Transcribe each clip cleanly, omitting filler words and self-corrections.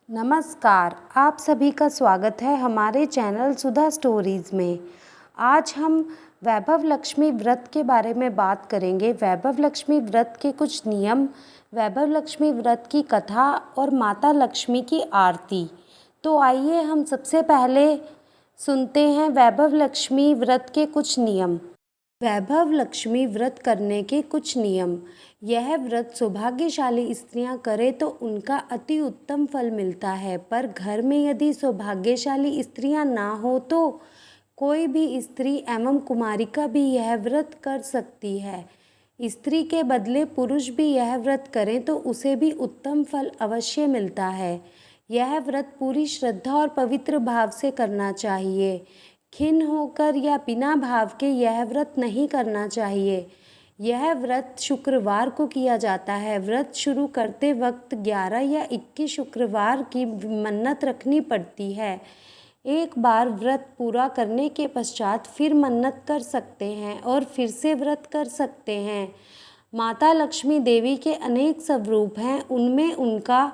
नमस्कार, आप सभी का स्वागत है हमारे चैनल सुधा स्टोरीज़ में। आज हम वैभव लक्ष्मी व्रत के बारे में बात करेंगे। वैभव लक्ष्मी व्रत के कुछ नियम, वैभव लक्ष्मी व्रत की कथा और माता लक्ष्मी की आरती। तो आइए हम सबसे पहले सुनते हैं वैभव लक्ष्मी व्रत के कुछ नियम। वैभव लक्ष्मी व्रत करने के कुछ नियम। यह व्रत सौभाग्यशाली स्त्रियां करें तो उनका अति उत्तम फल मिलता है, पर घर में यदि सौभाग्यशाली स्त्रियां ना हो तो कोई भी स्त्री एवं कुमारिका भी यह व्रत कर सकती है। स्त्री के बदले पुरुष भी यह व्रत करें तो उसे भी उत्तम फल अवश्य मिलता है। यह व्रत पूरी श्रद्धा और पवित्र भाव से करना चाहिए। खिन्न होकर या बिना भाव के यह व्रत नहीं करना चाहिए। यह व्रत शुक्रवार को किया जाता है। व्रत शुरू करते वक्त 11 या 21 शुक्रवार की मन्नत रखनी पड़ती है। एक बार व्रत पूरा करने के पश्चात फिर मन्नत कर सकते हैं और फिर से व्रत कर सकते हैं। माता लक्ष्मी देवी के अनेक स्वरूप हैं, उनमें उनका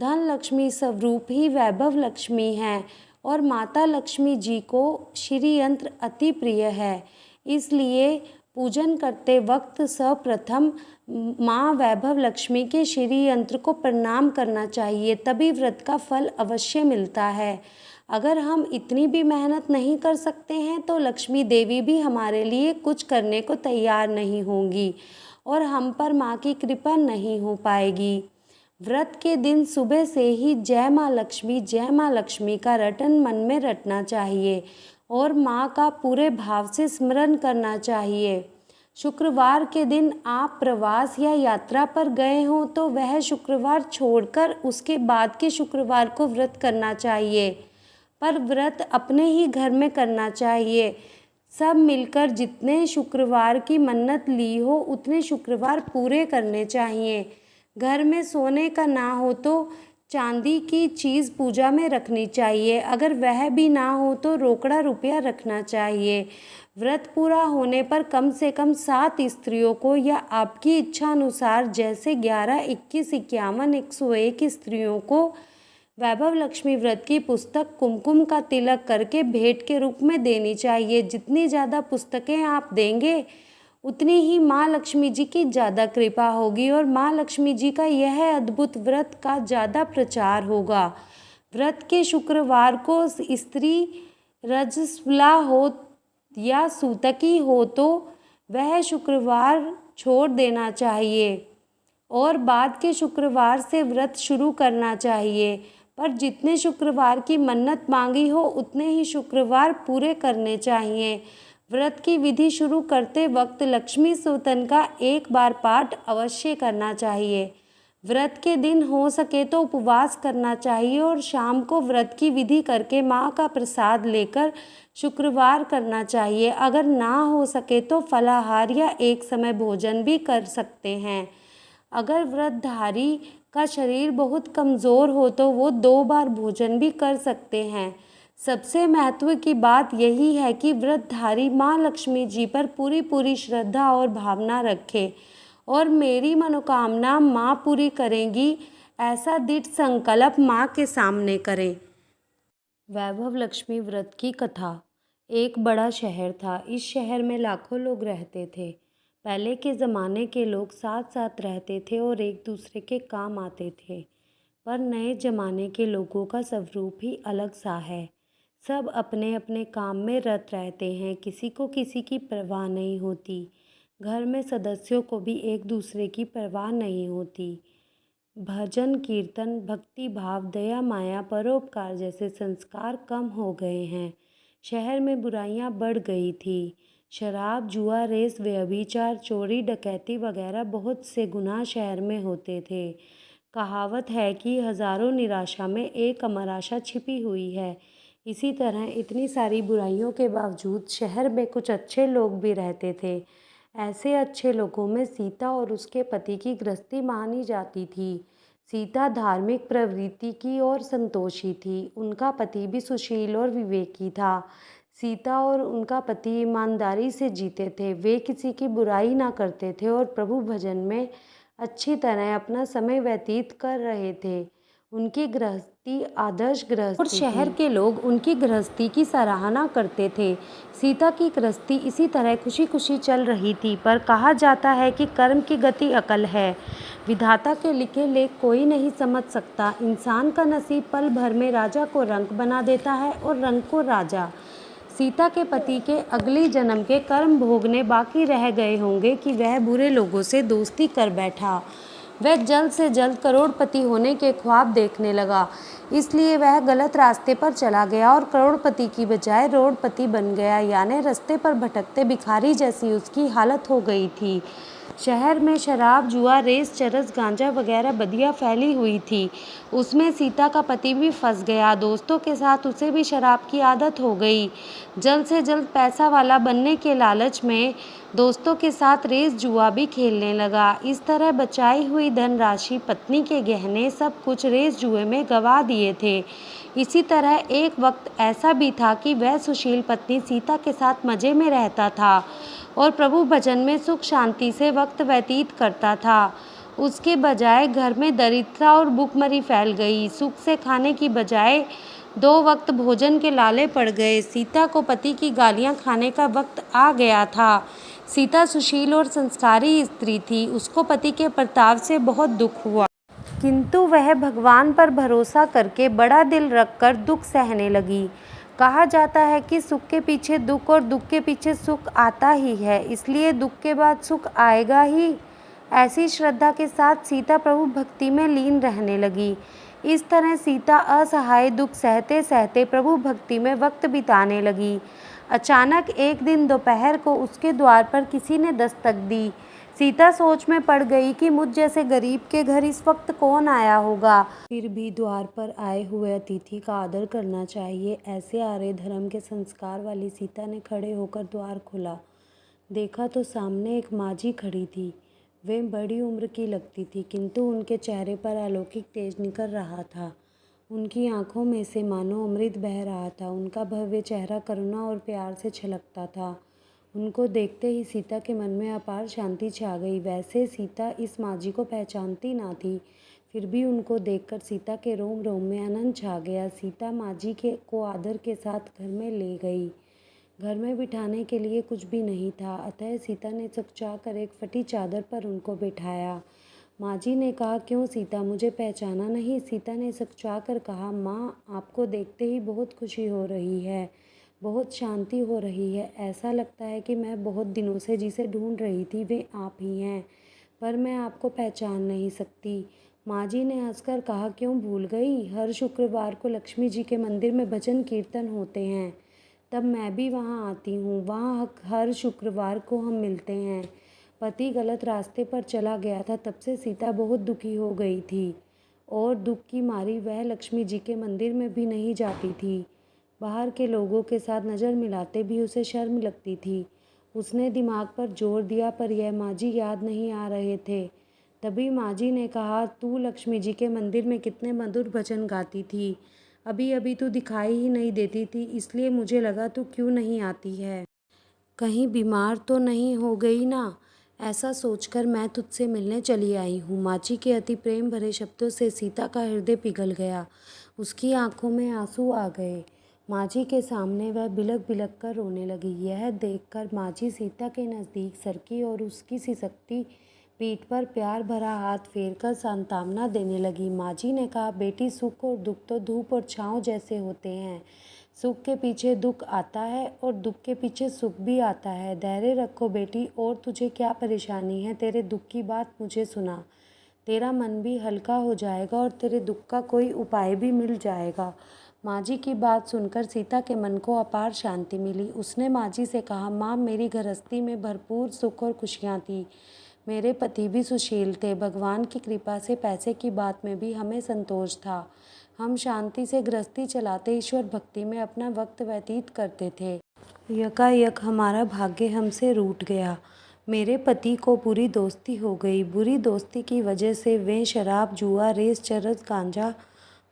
धन लक्ष्मी स्वरूप ही वैभव लक्ष्मी है और माता लक्ष्मी जी को श्री यंत्र अति प्रिय है। इसलिए पूजन करते वक्त सर्वप्रथम माँ वैभव लक्ष्मी के श्री यंत्र को प्रणाम करना चाहिए, तभी व्रत का फल अवश्य मिलता है। अगर हम इतनी भी मेहनत नहीं कर सकते हैं तो लक्ष्मी देवी भी हमारे लिए कुछ करने को तैयार नहीं होंगी और हम पर माँ की कृपा नहीं हो पाएगी। व्रत के दिन सुबह से ही जय माँ लक्ष्मी का रटन मन में रटना चाहिए और माँ का पूरे भाव से स्मरण करना चाहिए। शुक्रवार के दिन आप प्रवास या यात्रा पर गए हों तो वह शुक्रवार छोड़कर उसके बाद के शुक्रवार को व्रत करना चाहिए, पर व्रत अपने ही घर में करना चाहिए। सब मिलकर जितने शुक्रवार की मन्नत ली हो उतने शुक्रवार पूरे करने चाहिए। घर में सोने का ना हो तो चांदी की चीज़ पूजा में रखनी चाहिए। अगर वह भी ना हो तो रोकड़ा रुपया रखना चाहिए। व्रत पूरा होने पर कम से कम 7 स्त्रियों को या आपकी इच्छा अनुसार जैसे 11, 21, 51, 101 स्त्रियों को वैभव लक्ष्मी व्रत की पुस्तक कुमकुम का तिलक करके भेंट के रूप में देनी चाहिए। जितनी ज़्यादा पुस्तकें आप देंगे उतनी ही माँ लक्ष्मी जी की ज़्यादा कृपा होगी और माँ लक्ष्मी जी का यह अद्भुत व्रत का ज़्यादा प्रचार होगा। व्रत के शुक्रवार को स्त्री रजस्वला हो या सूतकी हो तो वह शुक्रवार छोड़ देना चाहिए और बाद के शुक्रवार से व्रत शुरू करना चाहिए, पर जितने शुक्रवार की मन्नत मांगी हो उतने ही शुक्रवार पूरे करने चाहिए। व्रत की विधि शुरू करते वक्त लक्ष्मी स्तोत्र का एक बार पाठ अवश्य करना चाहिए। व्रत के दिन हो सके तो उपवास करना चाहिए और शाम को व्रत की विधि करके माँ का प्रसाद लेकर शुक्रवार करना चाहिए। अगर ना हो सके तो फलाहार या एक समय भोजन भी कर सकते हैं। अगर व्रतधारी का शरीर बहुत कमज़ोर हो तो वो 2 बार भोजन भी कर सकते हैं। सबसे महत्व की बात यही है कि व्रतधारी माँ लक्ष्मी जी पर पूरी श्रद्धा और भावना रखे और मेरी मनोकामना माँ पूरी करेंगी, ऐसा दृढ़ संकल्प माँ के सामने करें। वैभव लक्ष्मी व्रत की कथा। एक बड़ा शहर था। इस शहर में लाखों लोग रहते थे। पहले के ज़माने के लोग साथ साथ रहते थे और एक दूसरे के काम आते थे, पर नए ज़माने के लोगों का स्वरूप ही अलग सा है। सब अपने अपने काम में रत रहते हैं, किसी को किसी की परवाह नहीं होती। घर में सदस्यों को भी एक दूसरे की परवाह नहीं होती। भजन कीर्तन, भक्ति भाव, दया माया, परोपकार जैसे संस्कार कम हो गए हैं। शहर में बुराइयां बढ़ गई थी। शराब, जुआ, रेस, व्यभिचार, चोरी, डकैती वगैरह बहुत से गुनाह शहर में होते थे। कहावत है कि हजारों निराशा में एक अमर आशा छिपी हुई है। इसी तरह इतनी सारी बुराइयों के बावजूद शहर में कुछ अच्छे लोग भी रहते थे। ऐसे अच्छे लोगों में सीता और उसके पति की गृहस्थी मानी जाती थी। सीता धार्मिक प्रवृत्ति की और संतोषी थी। उनका पति भी सुशील और विवेकी था। सीता और उनका पति ईमानदारी से जीते थे। वे किसी की बुराई ना करते थे और प्रभु भजन में अच्छी तरह अपना समय व्यतीत कर रहे थे। उनकी गृहस्थी आदर्श गृहस्थी और शहर के लोग उनकी गृहस्थी की सराहना करते थे। सीता की गृहस्थी इसी तरह खुशी खुशी चल रही थी, पर कहा जाता है कि कर्म की गति अकल है। विधाता के लिखे लेख कोई नहीं समझ सकता। इंसान का नसीब पल भर में राजा को रंक बना देता है और रंक को राजा। सीता के पति के अगले जन्म के कर्म भोगने बाकी रह गए होंगे कि वह बुरे लोगों से दोस्ती कर बैठा। वह जल्द से जल्द करोड़पति होने के ख्वाब देखने लगा, इसलिए वह गलत रास्ते पर चला गया और करोड़पति की बजाय रोडपति बन गया, यानी रास्ते पर भटकते भिखारी जैसी उसकी हालत हो गई थी। शहर में शराब, जुआ, रेस, चरस, गांजा वगैरह बदियाँ फैली हुई थी। उसमें सीता का पति भी फंस गया। दोस्तों के साथ उसे भी शराब की आदत हो गई। जल्द से जल्द पैसा वाला बनने के लालच में दोस्तों के साथ रेस, जुआ भी खेलने लगा। इस तरह बचाई हुई धनराशि, पत्नी के गहने, सब कुछ रेस जुए में गंवा दिए थे। इसी तरह एक वक्त ऐसा भी था कि वह सुशील पत्नी सीता के साथ मज़े में रहता था और प्रभु भजन में सुख शांति से वक्त व्यतीत करता था। उसके बजाय घर में दरिद्रता और भूखमरी फैल गई। सुख से खाने की बजाय 2 वक्त भोजन के लाले पड़ गए। सीता को पति की गालियां खाने का वक्त आ गया था। सीता सुशील और संस्कारी स्त्री थी। उसको पति के प्रताप से बहुत दुख हुआ, किंतु वह भगवान पर भरोसा करके बड़ा दिल रखकर दुख सहने लगी। कहा जाता है कि सुख के पीछे दुख और दुख के पीछे सुख आता ही है, इसलिए दुख के बाद सुख आएगा ही। ऐसी श्रद्धा के साथ सीता प्रभु भक्ति में लीन रहने लगी। इस तरह सीता असहाय दुख सहते सहते प्रभु भक्ति में वक्त बिताने लगी। अचानक एक दिन दोपहर को उसके द्वार पर किसी ने दस्तक दी। सीता सोच में पड़ गई कि मुझ जैसे गरीब के घर इस वक्त कौन आया होगा। फिर भी द्वार पर आए हुए अतिथि का आदर करना चाहिए, ऐसे आर्य धर्म के संस्कार वाली सीता ने खड़े होकर द्वार खोला। देखा तो सामने एक माँझी खड़ी थी। वे बड़ी उम्र की लगती थी, किंतु उनके चेहरे पर अलौकिक तेज निकल रहा था। उनकी आंखों में से मानो अमृत बह रहा था। उनका भव्य चेहरा करुणा और प्यार से छलकता था। उनको देखते ही सीता के मन में अपार शांति छा गई। वैसे सीता इस माँझी को पहचानती ना थी, फिर भी उनको देखकर सीता के रोम रोम में आनंद छा गया। सीता माँझी को आदर के साथ घर में ले गई। घर में बिठाने के लिए कुछ भी नहीं था, अतः सीता ने चकचा एक फटी चादर पर उनको बिठाया। माँझी ने कहा, क्यों सीता, मुझे पहचाना नहीं? सीता ने चकचा कहा, माँ, आपको देखते ही बहुत खुशी हो रही है, बहुत शांति हो रही है। ऐसा लगता है कि मैं बहुत दिनों से जिसे ढूंढ रही थी वे आप ही हैं, पर मैं आपको पहचान नहीं सकती। माँझी ने हंसकर कहा, क्यों भूल गई? हर शुक्रवार को लक्ष्मी जी के मंदिर में भजन कीर्तन होते हैं, तब मैं भी वहाँ आती हूँ। वहाँ हर शुक्रवार को हम मिलते हैं। पति गलत रास्ते पर चला गया था, तब से सीता बहुत दुखी हो गई थी और दुख की मारी वह लक्ष्मी जी के मंदिर में भी नहीं जाती थी। बाहर के लोगों के साथ नज़र मिलाते भी उसे शर्म लगती थी। उसने दिमाग पर जोर दिया, पर यह माँझी याद नहीं आ रहे थे। तभी माँझी ने कहा, तू लक्ष्मी जी के मंदिर में कितने मधुर भजन गाती थी, अभी अभी तू दिखाई ही नहीं देती थी, इसलिए मुझे लगा तू क्यों नहीं आती है। कहीं बीमार तो नहीं हो गई ना? ऐसा सोचकर मैं तुझसे मिलने चली आई हूँ। माँझी के अति प्रेम भरे शब्दों से सीता का हृदय पिघल गया। उसकी आंखों में आंसू आ गए। माँझी के सामने वह बिलख बिलख कर रोने लगी। यह देखकर माँझी सीता के नज़दीक सरकी और उसकी सिसकती पीठ पर प्यार भरा हाथ फेरकर सांत्वना देने लगी। माँझी ने कहा, बेटी, सुख और दुख तो धूप और छाँव जैसे होते हैं। सुख के पीछे दुख आता है और दुख के पीछे सुख भी आता है। धैर्य रखो बेटी। और तुझे क्या परेशानी है? तेरे दुख की बात मुझे सुना, तेरा मन भी हल्का हो जाएगा और तेरे दुख का कोई उपाय भी मिल जाएगा। माँझी की बात सुनकर सीता के मन को अपार शांति मिली। उसने माँझी से कहा, माँ, मेरी गृहस्थी में भरपूर सुख और खुशियाँ थी। मेरे पति भी सुशील थे। भगवान की कृपा से पैसे की बात में भी हमें संतोष था। हम शांति से गृहस्थी चलाते ईश्वर भक्ति में अपना वक्त व्यतीत करते थे। यकायक हमारा भाग्य हमसे रूठ गया। मेरे पति को बुरी दोस्ती हो गई। बुरी दोस्ती की वजह से वे शराब, जुआ, रेस, चरस, गांजा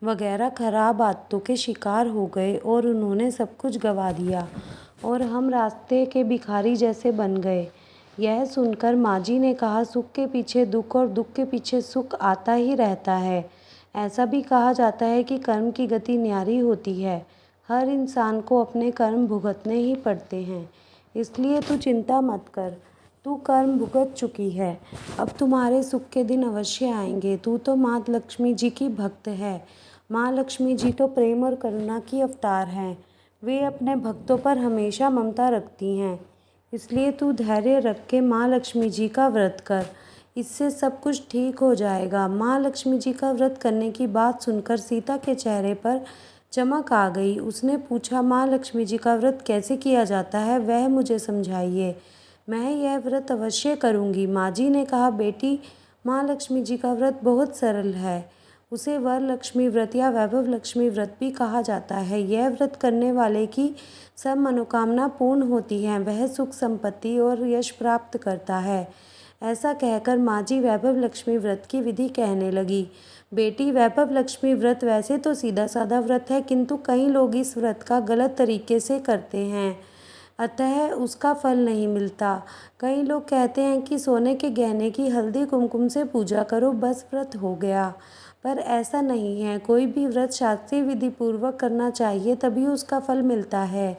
वगैरह खराब आदतों के शिकार हो गए और उन्होंने सब कुछ गंवा दिया और हम रास्ते के भिखारी जैसे बन गए। यह सुनकर माँझी ने कहा, सुख के पीछे दुख और दुख के पीछे सुख आता ही रहता है। ऐसा भी कहा जाता है कि कर्म की गति न्यारी होती है। हर इंसान को अपने कर्म भुगतने ही पड़ते हैं, इसलिए तू चिंता मत कर। तू कर्म भुगत चुकी है, अब तुम्हारे सुख के दिन अवश्य आएंगे। तू तो माँ लक्ष्मी जी की भक्त है। माँ लक्ष्मी जी तो प्रेम और करुणा की अवतार हैं। वे अपने भक्तों पर हमेशा ममता रखती हैं। इसलिए तू धैर्य रख के माँ लक्ष्मी जी का व्रत कर, इससे सब कुछ ठीक हो जाएगा। माँ लक्ष्मी जी का व्रत करने की बात सुनकर सीता के चेहरे पर चमक आ गई। उसने पूछा, माँ लक्ष्मी जी का व्रत कैसे किया जाता है, वह मुझे समझाइए। मैं यह व्रत अवश्य करूँगी। माँ जी ने कहा, बेटी, माँ लक्ष्मी जी का व्रत बहुत सरल है। उसे वर लक्ष्मी व्रत या वैभव लक्ष्मी व्रत भी कहा जाता है। यह व्रत करने वाले की सब मनोकामना पूर्ण होती हैं। वह सुख संपत्ति और यश प्राप्त करता है। ऐसा कहकर माँ जी वैभव लक्ष्मी व्रत की विधि कहने लगी। बेटी, वैभव लक्ष्मी व्रत वैसे तो सीधा साधा व्रत है, किंतु कई लोग इस व्रत का गलत तरीके से करते हैं, अतः उसका फल नहीं मिलता। कई लोग कहते हैं कि सोने के गहने की हल्दी कुमकुम से पूजा करो, बस व्रत हो गया। पर ऐसा नहीं है। कोई भी व्रत शास्त्रीय विधि पूर्वक करना चाहिए, तभी उसका फल मिलता है।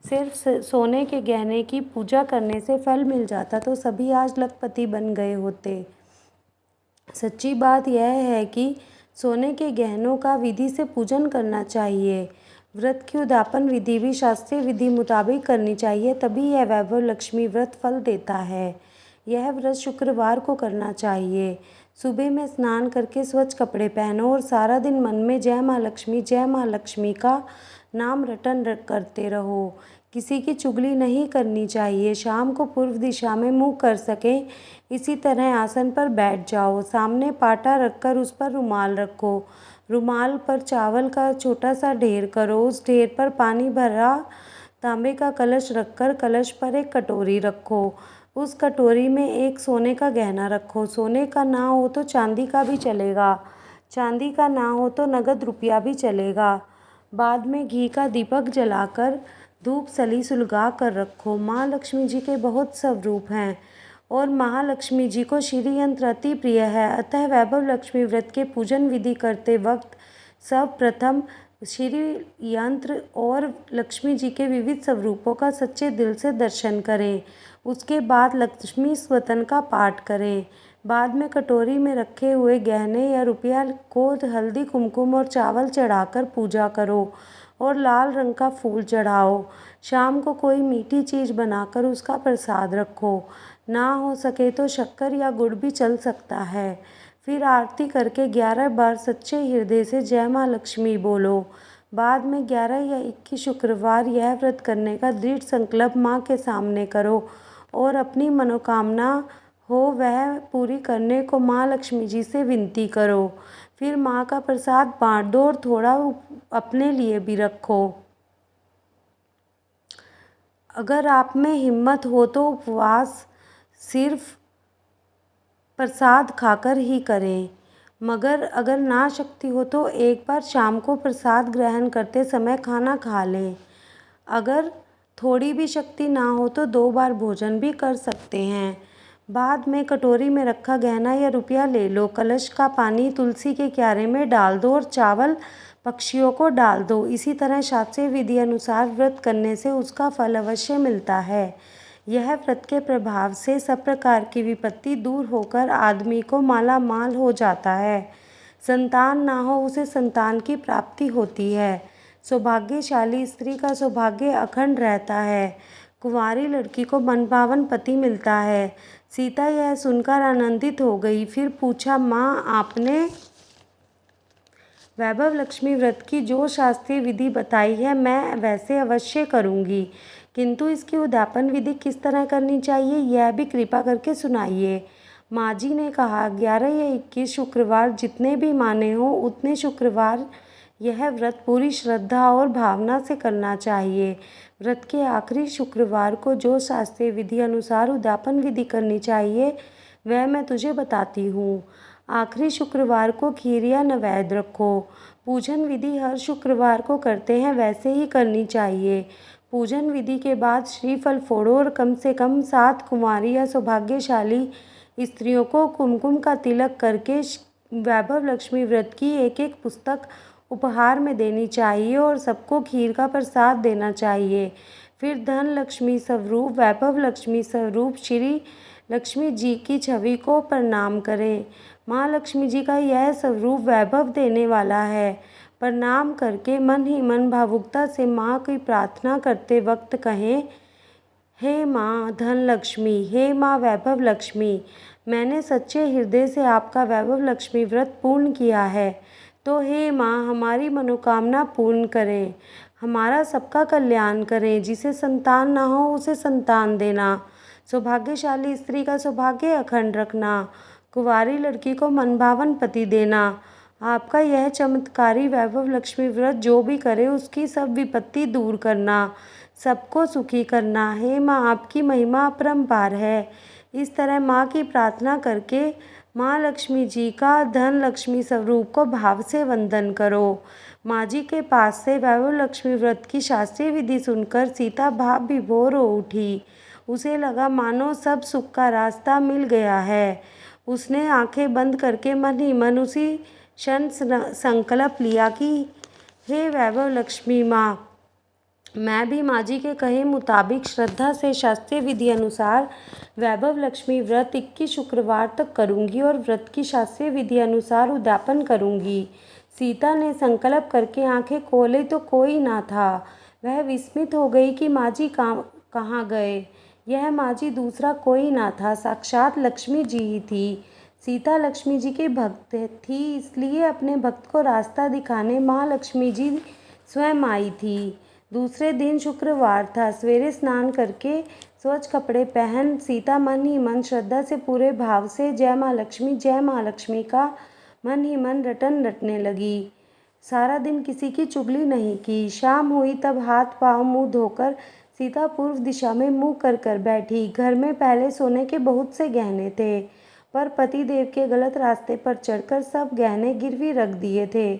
सिर्फ सोने के गहने की पूजा करने से फल मिल जाता तो सभी आज लखपति बन गए होते। सच्ची बात यह है कि सोने के गहनों का विधि से पूजन करना चाहिए। व्रत की उद्यापन विधि भी शास्त्रीय विधि मुताबिक करनी चाहिए, तभी यह वैभव लक्ष्मी व्रत फल देता है। यह व्रत शुक्रवार को करना चाहिए। सुबह में स्नान करके स्वच्छ कपड़े पहनो और सारा दिन मन में जय माँ लक्ष्मी का नाम रटन करते रहो। किसी की चुगली नहीं करनी चाहिए। शाम को पूर्व दिशा में मुँह कर सकें इसी तरह आसन पर बैठ जाओ। सामने पाटा रखकर उस पर रुमाल रखो। रुमाल पर चावल का छोटा सा ढेर करो। उस ढेर पर पानी भरा तांबे का कलश रखकर कलश पर एक कटोरी रखो। उस कटोरी में एक सोने का गहना रखो। सोने का ना हो तो चांदी का भी चलेगा। चांदी का ना हो तो नगद रुपया भी चलेगा। बाद में घी का दीपक जलाकर धूप सली सुलगा कर रखो। माँ लक्ष्मी जी के बहुत स्वरूप हैं और महालक्ष्मी जी को श्री यंत्र अति प्रिय है, अतः वैभव लक्ष्मी व्रत के पूजन विधि करते वक्त सर्वप्रथम श्री यंत्र और लक्ष्मी जी के विविध स्वरूपों का सच्चे दिल से दर्शन करें। उसके बाद लक्ष्मी स्तोत्र का पाठ करें। बाद में कटोरी में रखे हुए गहने या रुपया को हल्दी कुमकुम और चावल चढ़ाकर पूजा करो और लाल रंग का फूल चढ़ाओ। शाम को कोई मीठी चीज़ बनाकर उसका प्रसाद रखो। ना हो सके तो शक्कर या गुड़ भी चल सकता है। फिर आरती करके 11 बार सच्चे हृदय से जय माँ लक्ष्मी बोलो। बाद में 11 या 21 शुक्रवार यह व्रत करने का दृढ़ संकल्प माँ के सामने करो और अपनी मनोकामना हो वह पूरी करने को माँ लक्ष्मी जी से विनती करो। फिर माँ का प्रसाद बाँट दो और थोड़ा अपने लिए भी रखो। अगर आप में हिम्मत हो तो उपवास सिर्फ प्रसाद खाकर ही करें, मगर अगर ना शक्ति हो तो एक बार शाम को प्रसाद ग्रहण करते समय खाना खा लें। अगर थोड़ी भी शक्ति ना हो तो 2 बार भोजन भी कर सकते हैं। बाद में कटोरी में रखा गहना या रुपया ले लो। कलश का पानी तुलसी के क्यारे में डाल दो और चावल पक्षियों को डाल दो। इसी तरह शास्त्रीय विधि अनुसार व्रत करने से उसका फल अवश्य मिलता है। यह व्रत के प्रभाव से सब प्रकार की विपत्ति दूर होकर आदमी को माला माल हो जाता है। संतान ना हो उसे संतान की प्राप्ति होती है। सौभाग्यशाली स्त्री का सौभाग्य अखंड रहता है। कुंवारी लड़की को मनभावन पति मिलता है। सीता यह सुनकर आनंदित हो गई। फिर पूछा, माँ, आपने वैभव लक्ष्मी व्रत की जो शास्त्रीय विधि बताई है मैं वैसे अवश्य करूँगी, किंतु इसकी उद्यापन विधि किस तरह करनी चाहिए यह भी कृपा करके सुनाइए। माँ जी ने कहा, 11 या 21 शुक्रवार जितने भी माने हों उतने शुक्रवार यह व्रत पूरी श्रद्धा और भावना से करना चाहिए। व्रत के आखिरी शुक्रवार को जो शास्त्रीय विधि अनुसार उद्यापन विधि करनी चाहिए वह मैं तुझे बताती हूँ। आखिरी शुक्रवार को खीर या नैवेद्य रखो। पूजन विधि हर शुक्रवार को करते हैं वैसे ही करनी चाहिए। पूजन विधि के बाद श्रीफल फोड़ो और कम से कम 7 कुंवारी या सौभाग्यशाली स्त्रियों को कुमकुम का तिलक करके वैभव लक्ष्मी व्रत की एक एक पुस्तक उपहार में देनी चाहिए और सबको खीर का प्रसाद देना चाहिए। फिर धन लक्ष्मी स्वरूप वैभव लक्ष्मी स्वरूप श्री लक्ष्मी जी की छवि को प्रणाम करें। माँ लक्ष्मी जी का यह स्वरूप वैभव देने वाला है। प्रणाम करके मन ही मन भावुकता से माँ की प्रार्थना करते वक्त कहें, हे माँ धन लक्ष्मी, हे माँ वैभव लक्ष्मी, मैंने सच्चे हृदय से आपका वैभव लक्ष्मी व्रत पूर्ण किया है, तो हे माँ हमारी मनोकामना पूर्ण करें, हमारा सबका कल्याण करें। जिसे संतान ना हो उसे संतान देना, सौभाग्यशाली स्त्री का सौभाग्य अखंड रखना, कुंवारी लड़की को मनभावन पति देना। आपका यह चमत्कारी वैभव लक्ष्मी व्रत जो भी करे उसकी सब विपत्ति दूर करना, सबको सुखी करना। हे माँ आपकी महिमा अपरंपार है। इस तरह माँ की प्रार्थना करके माँ लक्ष्मी जी का धन लक्ष्मी स्वरूप को भाव से वंदन करो। माँ जी के पास से वैभव लक्ष्मी व्रत की शास्त्रीय विधि सुनकर सीता भाव विभोर हो उठी। उसे लगा मानो सब सुख का रास्ता मिल गया है। उसने आंखें बंद करके मन ही मन उसी क्षण संकल्प लिया कि हे वैभव लक्ष्मी माँ, मैं भी माँ जी के कहे मुताबिक श्रद्धा से शास्त्रीय विधि अनुसार वैभव लक्ष्मी व्रत 21 शुक्रवार तक करूँगी और व्रत की शास्त्रीय विधि अनुसार उद्यापन करूँगी। सीता ने संकल्प करके आंखें खोले तो कोई ना था। वह विस्मित हो गई कि माँ जी कहाँ गए। यह माँ जी दूसरा कोई ना था, साक्षात लक्ष्मी जी ही थी। सीता लक्ष्मी जी की भक्त थी, इसलिए अपने भक्त को रास्ता दिखाने माँ लक्ष्मी जी स्वयं आई थी। दूसरे दिन शुक्रवार था। सवेरे स्नान करके स्वच्छ कपड़े पहन सीता मन ही मन श्रद्धा से पूरे भाव से जय माँ लक्ष्मी का मन ही मन रटने लगी। सारा दिन किसी की चुगली नहीं की। शाम हुई तब हाथ पाँव मुँह धोकर सीता पूर्व दिशा में मुँह कर बैठी। घर में पहले सोने के बहुत से गहने थे, पर पति देव के गलत रास्ते पर चढ़कर सब गहने गिरवी रख दिए थे।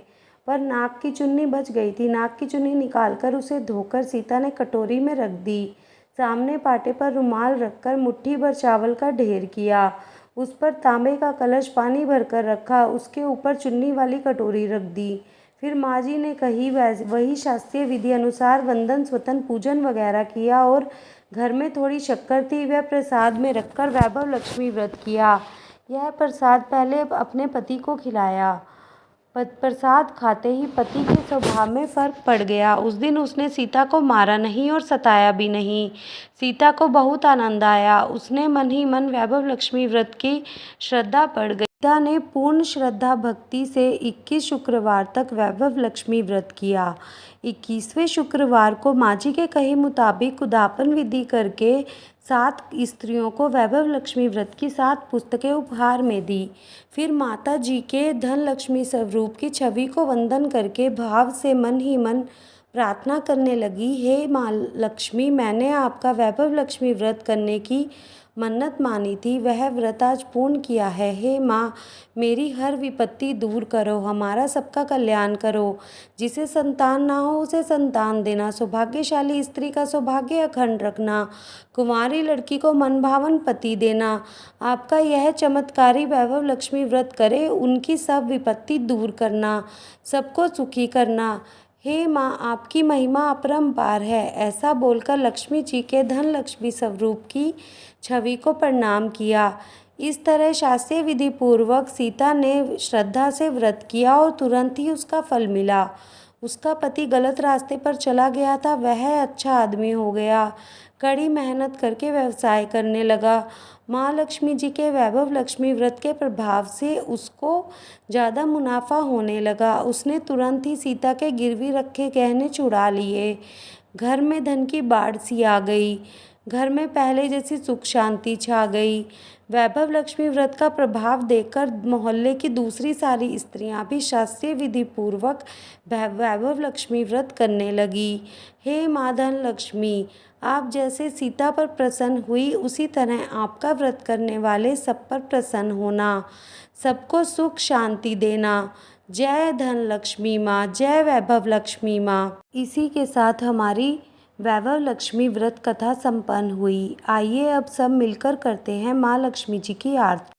पर नाक की चुन्नी बच गई थी। नाक की चुन्नी निकालकर उसे धोकर सीता ने कटोरी में रख दी। सामने पाटे पर रुमाल रखकर मुट्ठी भर चावल का ढेर किया। उस पर तांबे का कलश पानी भरकर रखा। उसके ऊपर चुन्नी वाली कटोरी रख दी। फिर माँ जी ने कही वही शास्त्रीय विधि अनुसार वंदन स्वतन पूजन वगैरह किया और घर में थोड़ी शक्कर थी वह प्रसाद में रखकर वैभव लक्ष्मी व्रत किया। यह प्रसाद पहले अपने पति को खिलाया। प्रसाद खाते ही पति के स्वभाव में फर्क पड़ गया। उस दिन उसने सीता को मारा नहीं और सताया भी नहीं। सीता को बहुत आनंद आया। उसने मन ही मन वैभव लक्ष्मी व्रत की श्रद्धा बढ़ गई। सीता ने पूर्ण श्रद्धा भक्ति से 21 शुक्रवार तक वैभव लक्ष्मी व्रत किया। 21वें शुक्रवार को माँ जी के कहे मुताबिक उद्यापन विधि करके 7 स्त्रियों को वैभव लक्ष्मी व्रत की 7 पुस्तकें उपहार में दी। फिर माता जी के धन लक्ष्मी स्वरूप की छवि को वंदन करके भाव से मन ही मन प्रार्थना करने लगी, हे माँ लक्ष्मी, मैंने आपका वैभव लक्ष्मी व्रत करने की मन्नत मानी थी, वह व्रत आज पूर्ण किया है। हे माँ, मेरी हर विपत्ति दूर करो, हमारा सबका कल्याण करो। जिसे संतान ना हो उसे संतान देना, सौभाग्यशाली स्त्री का सौभाग्य अखंड रखना, कुंवारी लड़की को मनभावन पति देना। आपका यह चमत्कारी वैभव लक्ष्मी व्रत करे, उनकी सब विपत्ति दूर करना, सबको सुखी करना। हे माँ, आपकी महिमा अपरंपार है। ऐसा बोलकर लक्ष्मी जी के धन लक्ष्मी स्वरूप की छवि को प्रणाम किया। इस तरह शास्त्रीय विधि पूर्वक सीता ने श्रद्धा से व्रत किया और तुरंत ही उसका फल मिला। उसका पति गलत रास्ते पर चला गया था, वह अच्छा आदमी हो गया। कड़ी मेहनत करके व्यवसाय करने लगा। माँ लक्ष्मी जी के वैभव लक्ष्मी व्रत के प्रभाव से उसको ज़्यादा मुनाफा होने लगा। उसने तुरंत ही सीता के गिरवी रखे गहने छुड़ा लिए। घर में धन की बाढ़ सी आ गई। घर में पहले जैसी सुख शांति छा गई। वैभव लक्ष्मी व्रत का प्रभाव देखकर मोहल्ले की दूसरी सारी स्त्रियां भी शास्त्रीय विधि पूर्वक वैभव लक्ष्मी व्रत करने लगी। हे माँ धन लक्ष्मी, आप जैसे सीता पर प्रसन्न हुई उसी तरह आपका व्रत करने वाले सब पर प्रसन्न होना, सबको सुख शांति देना। जय धन लक्ष्मी माँ, जय वैभव लक्ष्मी माँ। इसी के साथ हमारी वैभव लक्ष्मी व्रत कथा संपन्न हुई। आइए अब सब मिलकर करते हैं माँ लक्ष्मी जी की आरती।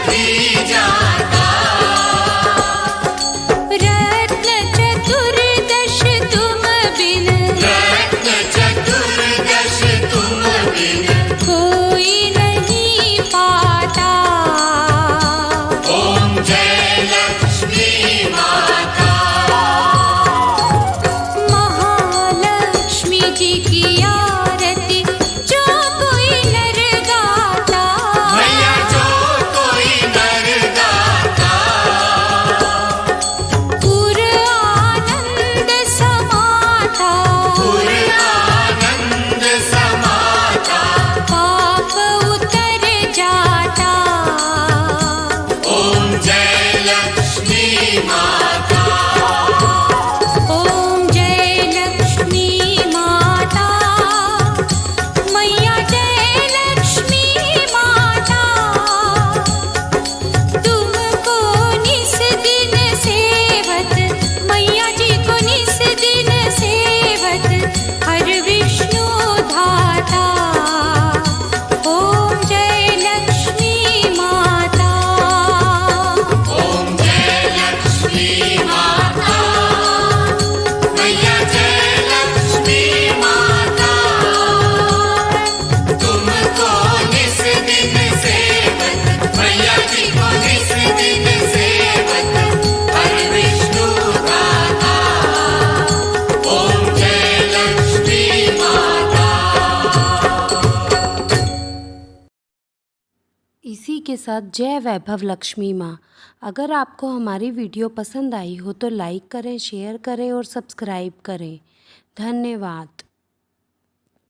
भी जाता। रत्न चतुर्दश तुम बिन, रत्न चतुर्दश तुम बिन, कोई नहीं पाता। ओम जय लक्ष्मी माता। महालक्ष्मी जी की आरती जो कोई नर गाता। मैया जो कोई नर गाता, पुर आनंद समाता। पुर आनंद समाता। पाप उतर जाता। ओम जय लक्ष्मी माता। ओम जय लक्ष्मी माता। मैया जय लक्ष्मी माता। तुमको निस दिन सेवत, मैया जी को निस दिन सेवत, हर विष्णु धाता। ओम जय लक्ष्मी माता। ओम जय लक्ष्मी माता। मैया जय लक्ष्मी माता। तुमको निस दिन सेवत, मैया जी को निस दिन सेवत, हर विष्णु गाता। ओम जय लक्ष्मी माता। इसी के साथ जय वैभव लक्ष्मी माँ। अगर आपको हमारी वीडियो पसंद आई हो तो लाइक करें, शेयर करें और सब्सक्राइब करें। धन्यवाद।